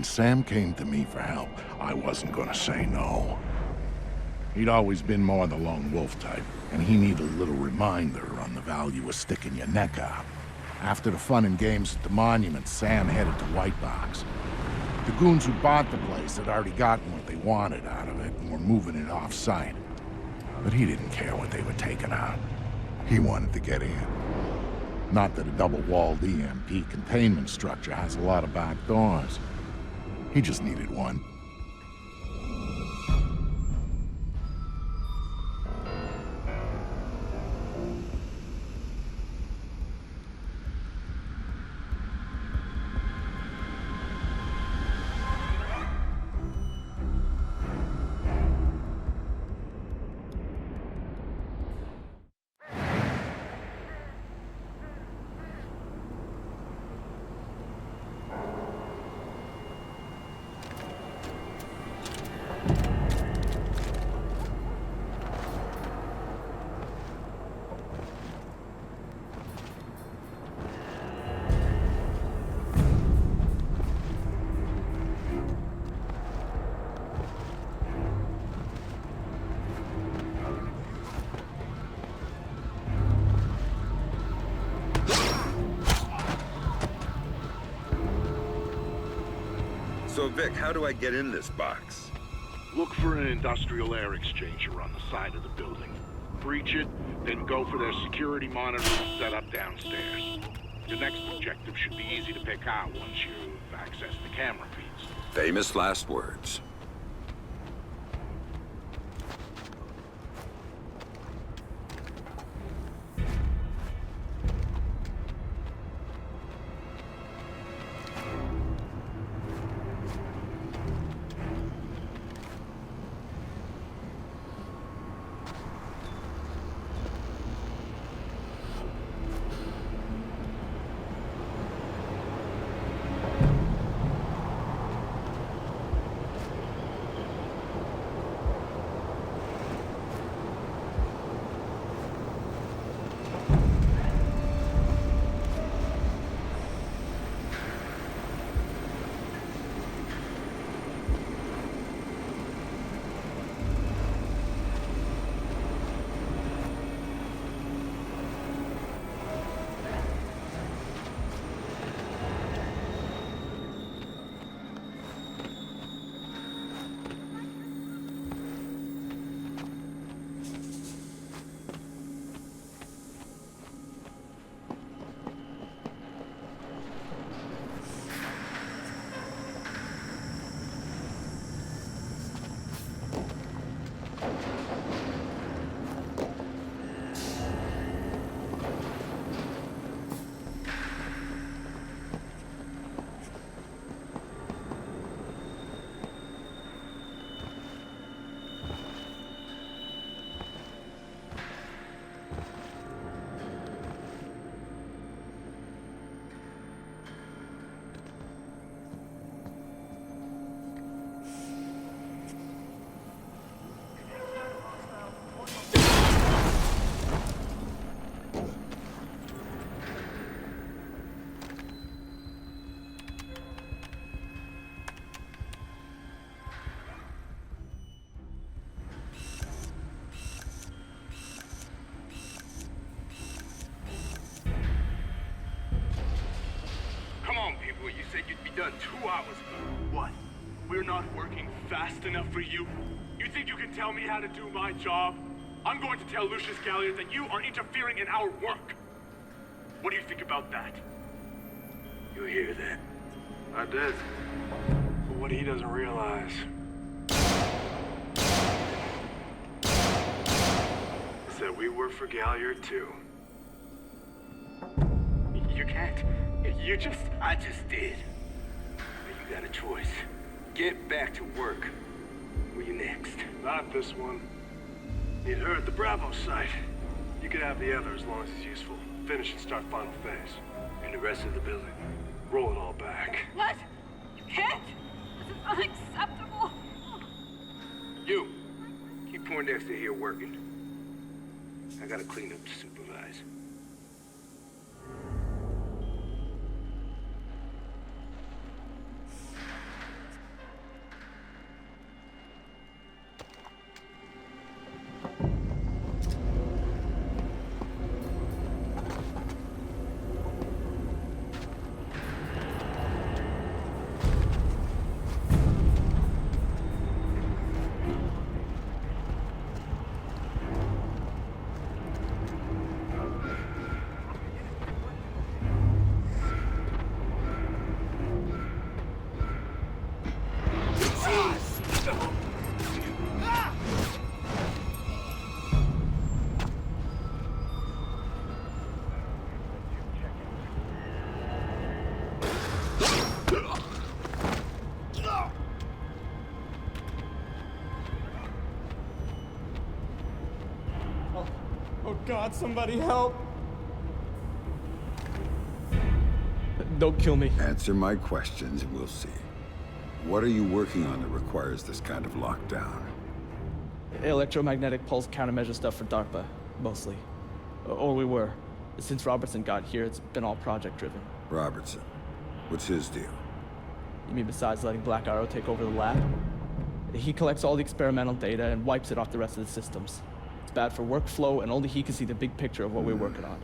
when Sam came to me for help, I wasn't gonna say no. He'd always been more the lone wolf type, and he needed a little reminder on the value of sticking your neck out. After the fun and games at the monument, Sam headed to White Box. The goons who bought the place had already gotten what they wanted out of it and were moving it off-site. But he didn't care what they were taking out. He wanted to get in. Not that a double-walled EMP containment structure has a lot of back doors. He just needed one. So, Vic, how do I get in this box? Look for an industrial air exchanger on the side of the building. Breach it, then go for their security monitors set up downstairs. The next objective should be easy to pick out once you've accessed the camera feeds. Famous last words. You said you'd be done 2 hours ago. What? We're not working fast enough for you? You think you can tell me how to do my job? I'm going to tell Lucius Galliard that you are interfering in our work. What do you think about that? You hear that? I did. But what he doesn't realize is that we work for Galliard too. You can't. I just did. You got a choice. Get back to work. Where you next? Not this one. Need her at the Bravo site. You can have the other as long as it's useful. Finish and start final phase. And the rest of the building? Roll it all back. What? You can't! This is unacceptable! You! Keep Poindexter here working. I gotta clean up to supervise. God, somebody help! Don't kill me. Answer my questions and we'll see. What are you working on that requires this kind of lockdown? Electromagnetic pulse countermeasure stuff for DARPA, mostly. Or we were. Since Robertson got here, it's been all project-driven. Robertson. What's his deal? You mean besides letting Black Arrow take over the lab? He collects all the experimental data and wipes it off the rest of the systems. It's bad for workflow, and only he can see the big picture of what we're working on.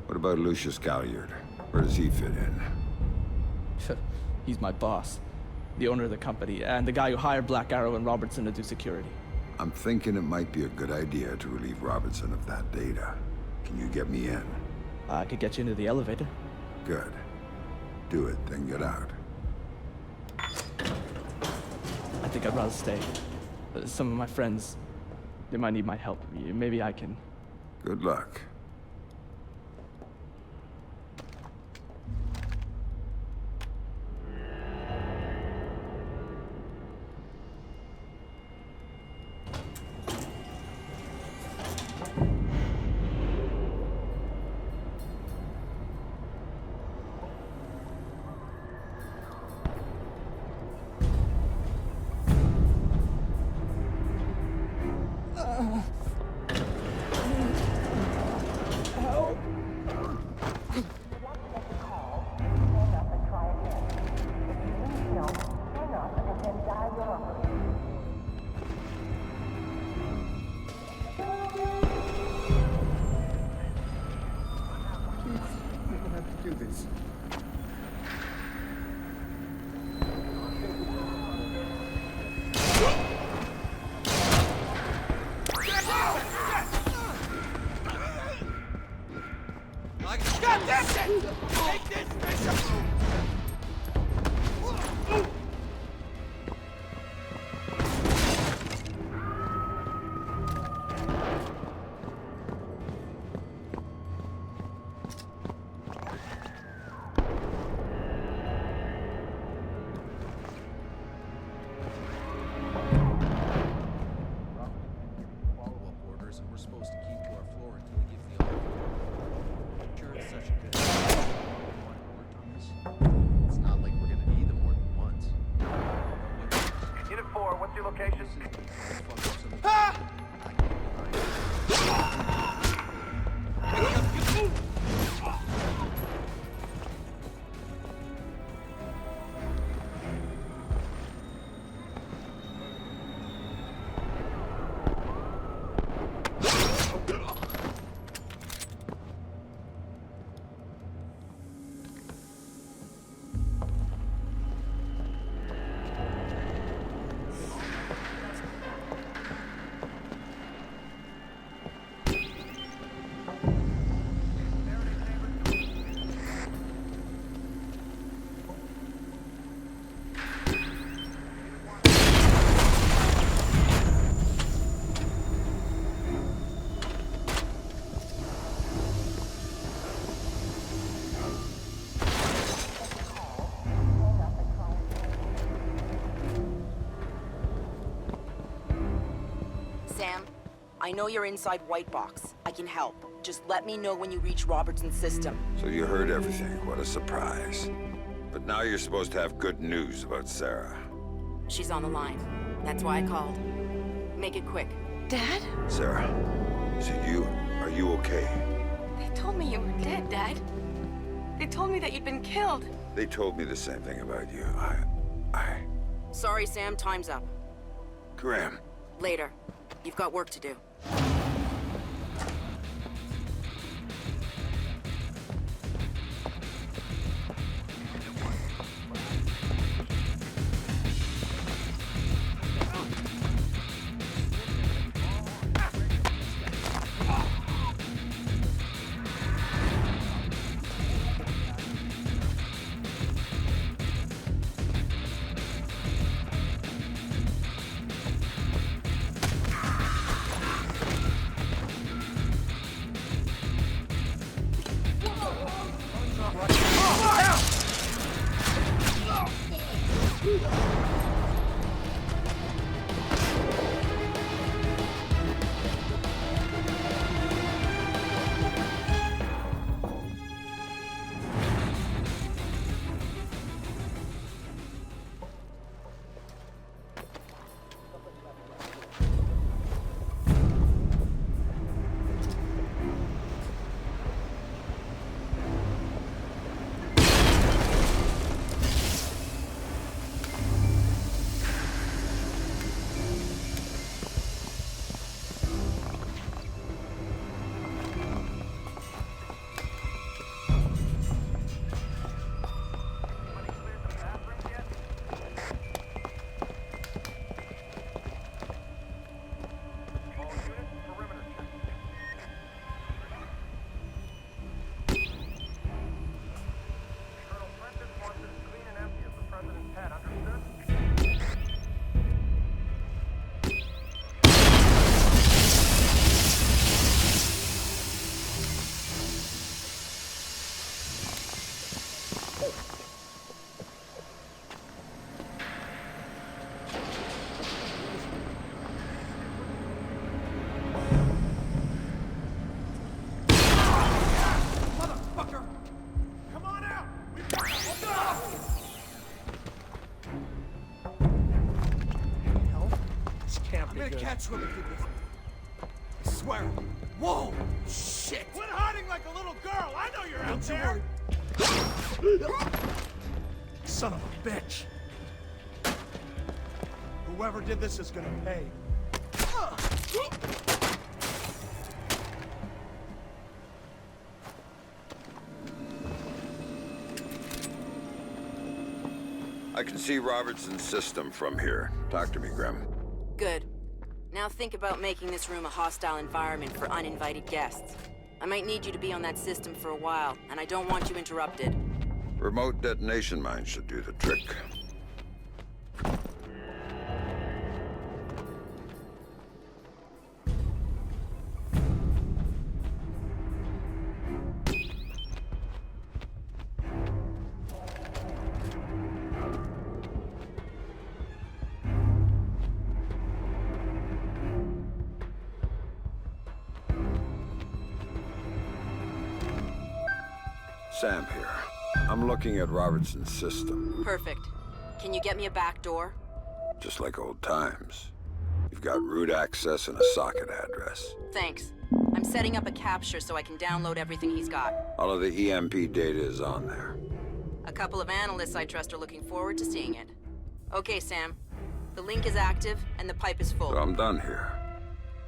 What about Lucius Galliard? Where does he fit in? He's my boss, the owner of the company, and the guy who hired Black Arrow and Robertson to do security. I'm thinking it might be a good idea to relieve Robertson of that data. Can you get me in? I could get you into the elevator. Good. Do it, then get out. I think I'd rather stay. Some of my friends, they might need my help. Maybe I can... Good luck. I know you're inside White Box. I can help. Just let me know when you reach Robertson's system. So you heard everything. What a surprise. But now you're supposed to have good news about Sarah. She's on the line. That's why I called. Make it quick. Dad? Sarah, is it you? Are you okay? They told me you were dead, Dad. They told me that you'd been killed. They told me the same thing about you. Sorry, Sam. Time's up. Graham. Later. You've got work to do. gonna catch when we do this. I swear. Whoa! Shit! Quit hiding like a little girl! I know you're out Don't you there! worry. Son of a bitch! Whoever did this is gonna pay. I can see Robertson's system from here. Talk to me, Grim. Good. Now think about making this room a hostile environment for uninvited guests. I might need you to be on that system for a while, and I don't want you interrupted. Remote detonation mine should do the trick. Sam here. I'm looking at Robertson's system. Perfect. Can you get me a back door? Just like old times. You've got root access and a socket address. Thanks. I'm setting up a capture so I can download everything he's got. All of the EMP data is on there. A couple of analysts I trust are looking forward to seeing it. Okay, Sam. The link is active and the pipe is full. So I'm done here.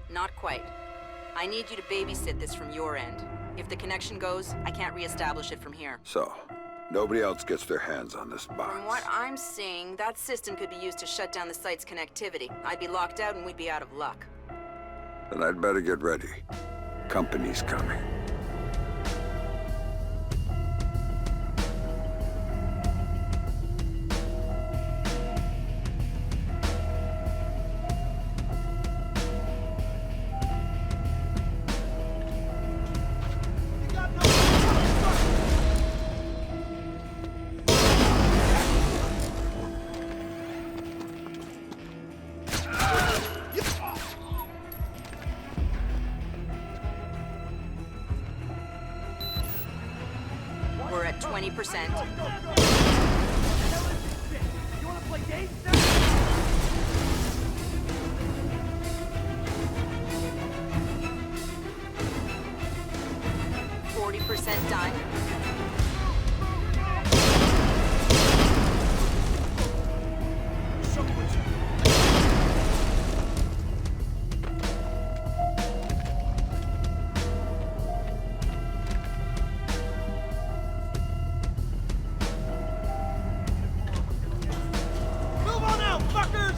Not quite. I need you to babysit this from your end. If the connection goes, I can't re-establish it from here. So, nobody else gets their hands on this box. From what I'm seeing, that system could be used to shut down the site's connectivity. I'd be locked out and we'd be out of luck. Then I'd better get ready. Company's coming. We're at 20%. You wanna play games? 40% done. Move on out, fuckers!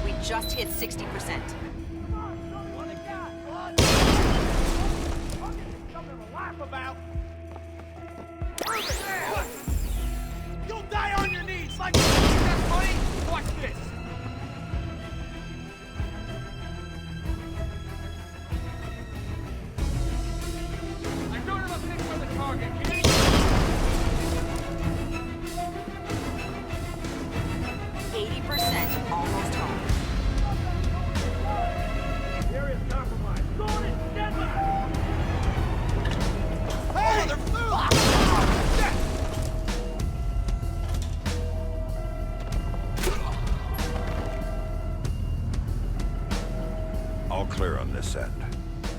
We just hit 60%. What a guy! Something to laugh about. You'll die on your knees like that, buddy. Watch this. I don't have a pick for the target. Can you... 80%, almost home. Area compromised. Go on in. Stand by. Hey! Motherfucker! All clear on this end.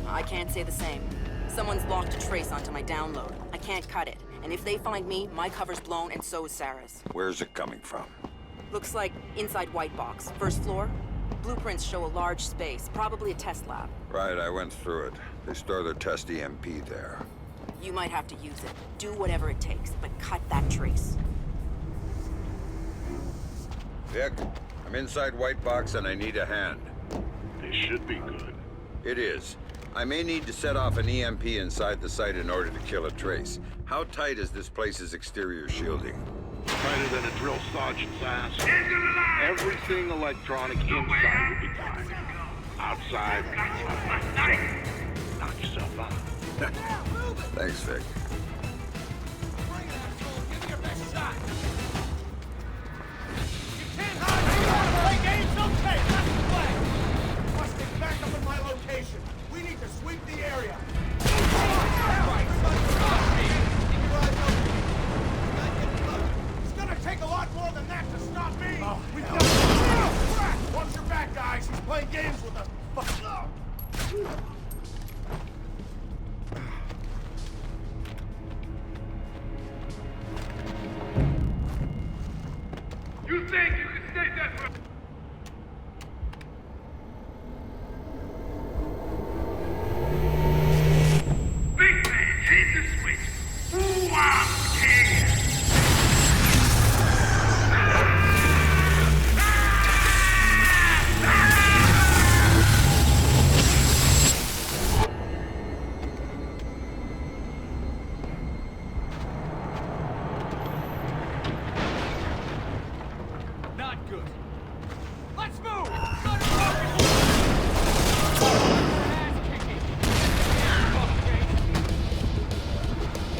I can't say the same. Someone's locked a trace onto my download. I can't cut it. And if they find me, my cover's blown and so is Sarah's. Where's it coming from? Looks like inside White Box, first floor. Blueprints show a large space, probably a test lab. Right, I went through it. They store their test EMP there. You might have to use it. Do whatever it takes, but cut that trace. Vic, I'm inside White Box and I need a hand. This should be good. It is. I may need to set off an EMP inside the site in order to kill a trace. How tight is this place's exterior shielding? Tighter than a drill sergeant's ass. Everything electronic inside will be tied. Outside, knock yourself out. Thanks, Vic. Bring it, asshole. Give me your best shot. You can't hide. You want to play games? Okay, that's the play. Must get back up in my location. We need to sweep the area. Right. lot more than that to stop me! Oh, We've hell. got... Watch your back, guys! He's playing games with us! You think you can stay that for... Big man, hit the switch! Ooh, I'm scared! Not good. Let's move!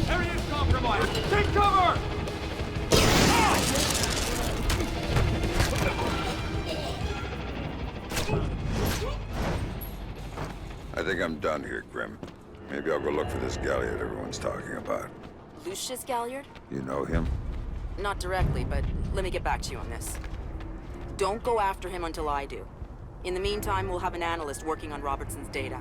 Area is compromised! Take cover! I think I'm done here, Grim. Maybe I'll go look for this Galliard everyone's talking about. Lucius Galliard? You know him? Not directly, but let me get back to you on this. Don't go after him until I do. In the meantime, we'll have an analyst working on Robertson's data.